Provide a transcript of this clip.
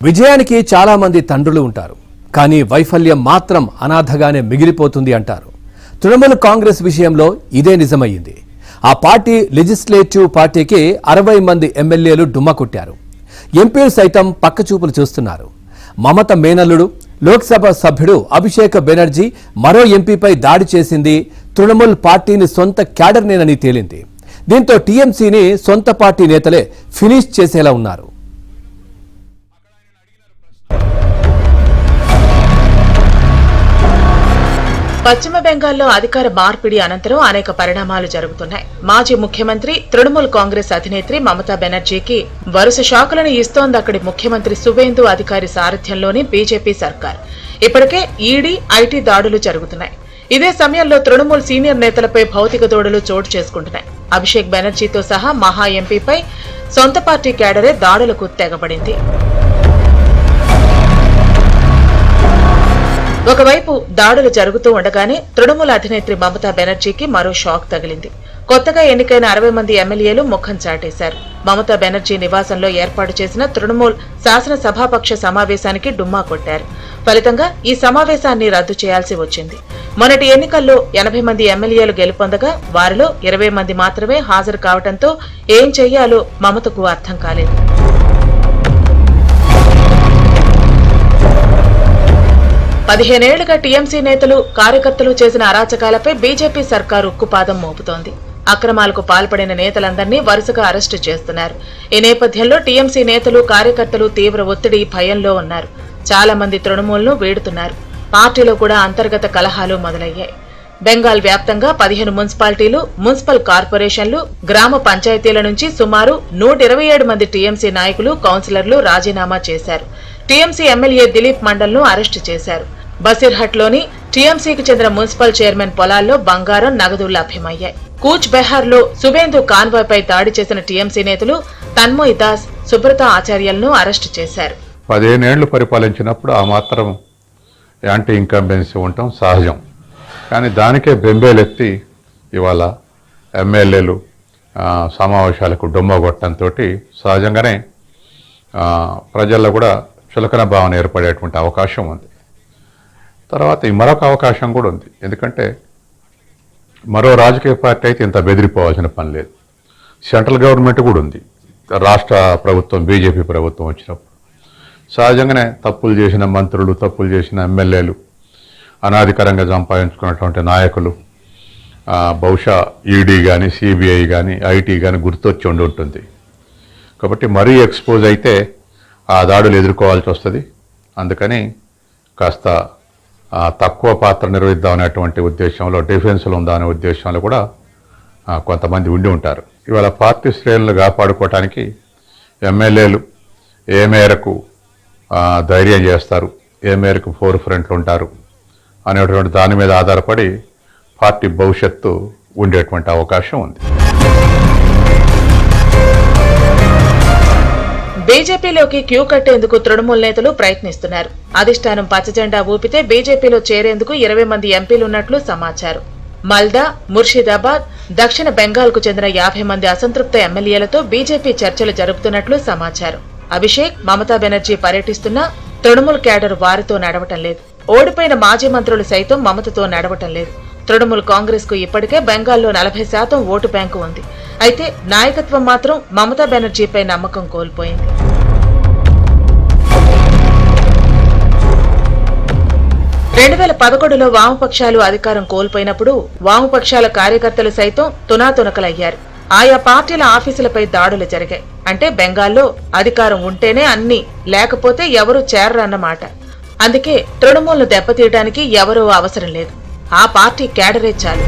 విజయానికి చాలా మంది తండ్రులు ఉంటారు, కానీ వైఫల్యం మాత్రం అనాథగానే మిగిలిపోతుంది అంటారు. తృణమూల్ కాంగ్రెస్ విషయంలో ఇదే నిజమయ్యింది. ఆ పార్టీ లెజిస్లేటివ్ పార్టీకి 60 మంది ఎమ్మెల్యేలు డుమ్మా కొట్టారు. ఎంపీలు సైతం పక్కచూపులు చూస్తున్నారు. మమత మేనల్లుడు లోక్సభ సభ్యుడు అభిషేక్ బెనర్జీ మరో ఎంపీపై దాడి చేసింది తృణమూల్ పార్టీని సొంత క్యాడర్నేనని తేలింది. దీంతో టీఎంసీని సొంత పార్టీ నేతలే ఫినిష్ చేసేలా ఉన్నారు. పశ్చిమ బెంగాల్లో అధికార మార్పిడి అనంతరం అనేక పరిణామాలు జరుగుతున్నాయి. మాజీ ముఖ్యమంత్రి తృణమూల్ కాంగ్రెస్ అధినేత్రి మమతా బెనర్జీకి వరుస షాకులను ఇస్తోంది అక్కడి ముఖ్యమంత్రి సువేందు అధికారి సారథ్యంలోని బీజేపీ సర్కార్. ఇప్పటికే ఈడీ, ఐటీ దాడులు జరుగుతున్నాయి. ఇదే సమయంలో తృణమూల్ సీనియర్ నేతలపై భౌతిక దాడులు చోటు చేసుకుంటున్నాయి. అభిషేక్ బెనర్జీతో సహా మహా ఎంపీపై సొంత పార్టీ కేడరే దాడులకు తెగబడింది. ఒకవైపు దాడులు జరుగుతూ ఉండగానే తృణమూల్ అధినేత్రి మమతా బెనర్జీకి మరో షాక్ తగిలింది. కొత్తగా ఎన్నికైన 60 మంది ఎమ్మెల్యేలు ముఖం చాటేశారు. మమతా బెనర్జీ నివాసంలో ఏర్పాటు చేసిన తృణమూల్ శాసనసభాపక్ష సమావేశానికి డుమ్మా కొట్టారు. ఫలితంగా ఈ సమావేశాన్ని రద్దు చేయాల్సి వచ్చింది. మొన్నటి ఎన్నికల్లో 80 మంది ఎమ్మెల్యేలు గెలుపొందగా వారిలో 20 మంది మాత్రమే హాజరు కావడంతో ఏం చెయ్యాలో మమతకు అర్థం కాలేదు. పదిహేనేళ్లుగా టీఎంసీ నేతలు, కార్యకర్తలు చేసిన అరాచకాలపై బీజేపీ సర్కారు ఉక్కుపాదం మోపుతోంది. అక్రమాలకు పాల్పడిన నేతలందరినీ వరుసగా అరెస్టు చేస్తున్నారు. ఈ నేపథ్యంలో టీఎంసీ నేతలు, కార్యకర్తలు తీవ్ర ఒత్తిడి, భయంలో ఉన్నారు. చాలా మంది తృణమూల్ను వీడుతున్నారు. పార్టీలో కూడా అంతర్గత కలహాలు మొదలయ్యాయి. బెంగాల్ వ్యాప్తంగా 15 మున్సిపాలిటీలు, మున్సిపల్ కార్పొరేషన్లు, గ్రామ పంచాయతీల నుంచి సుమారు 127 మంది టీఎంసీ నాయకులు, కౌన్సిలర్లు రాజీనామా చేశారు. టీఎంసీ ఎమ్మెల్యే దిలీప్ మండల్ను అరెస్టు చేశారు. బసిర్హట్లోని టీఎంసీకి చెందిన మున్సిపల్ చైర్మన్ పొలాల్లో బంగారం, నగదు లభ్యమయ్యాయి. కూచ్ బెహార్లో సువేందు కాన్వాయ్పై దాడి చేసిన టీఎంసీ నేతలు తన్మోయ్ దాస్, సుబ్రత ఆచార్యలను అరెస్టు చేశారు. 15 ఏళ్లు పరిపాలించినప్పుడు ఆ మాత్రం యాంటీ ఇన్కంబెన్సీ ఉండటం సహజం. కానీ దానికే బెంబేలెత్తి ఇవాళ ఎమ్మెల్యేలు సమావేశాలకు డొమ్మ కొట్టడంతో సహజంగానే ప్రజల్లో కూడా చులకన భావన ఏర్పడేటువంటి అవకాశం ఉంది. తర్వాత మరొక అవకాశం కూడా ఉంది. ఎందుకంటే మరో రాజకీయ పార్టీ అయితే ఇంత బెదిరిపోవాల్సిన పని లేదు. సెంట్రల్ గవర్నమెంట్ కూడా ఉంది. రాష్ట్ర ప్రభుత్వం, బీజేపీ ప్రభుత్వం వచ్చినప్పుడు సహజంగానే తప్పులు చేసిన మంత్రులు, తప్పులు చేసిన ఎమ్మెల్యేలు, అనాధికారంగా సంపాదించుకున్నటువంటి నాయకులు బహుశా ఈడీ కానీ, సిబిఐ కానీ, ఐటీ కానీ గుర్తొచ్చి ఉంటుంది. కాబట్టి మరీ ఎక్స్పోజ్ అయితే ఆ దాడులు ఎదుర్కోవాల్సి వస్తుంది. అందుకని కాస్త తక్కువ పాత్ర నిర్వహిద్దామనేటువంటి ఉద్దేశంలో, డిఫెన్స్లో ఉందనే ఉద్దేశంలో కూడా కొంతమంది ఉండి ఉంటారు. ఇవాళ పార్టీ శ్రేణులు కాపాడుకోవటానికి ఎమ్మెల్యేలు ఏ మేరకు ధైర్యం చేస్తారు, ఏ మేరకు ఫోర్ ఫ్రంట్లు ఉంటారు అనేటువంటి దాని మీద ఆధారపడి పార్టీ భవిష్యత్తు ఉండేటువంటి అవకాశం ఉంది. బీజేపీలోకి క్యూ కట్టేందుకు తృణమూల్ నేతలు ప్రయత్నిస్తున్నారు. అధిష్టానం పచ్చజెండా ఊపితే బీజేపీలో చేరేందుకు 20 మంది ఎంపీలున్నట్లు సమాచారం. మల్దా, ముర్షిదాబాద్, దక్షిణ బెంగాల్కు చెందిన 50 మంది అసంతృప్త ఎమ్మెల్యేలతో బీజేపీ చర్చలు జరుపుతున్నట్లు సమాచారం. అభిషేక్, మమతా బెనర్జీ పర్యటిస్తున్నా తృణమూల్ క్యాడర్ వారితో నడవటం లేదు. ఓడిపోయిన మాజీ మంత్రులు సైతం మమతతో నడవటం లేదు. తృణమూల్ కాంగ్రెస్ కు ఇప్పటికే బెంగాల్లో 40% ఓటు బ్యాంకు ఉంది. అయితే నాయకత్వం మాత్రం మమతా బెనర్జీపై నమ్మకం కోల్పోయింది. రెండు 2011లో వామపక్షాలు అధికారం కోల్పోయినప్పుడు వామపక్షాల కార్యకర్తలు సైతం తునాతునకలయ్యారు. ఆయా పార్టీల ఆఫీసులపై దాడులు జరిగాయి. అంటే బెంగాల్లో అధికారం ఉంటేనే అన్ని, లేకపోతే ఎవరూ చేరరన్నమాట. అందుకే తృణమూల్ను దెబ్బతీయడానికి ఎవరూ అవసరం లేదు. ఆ పార్టీ కేడరే చాలు.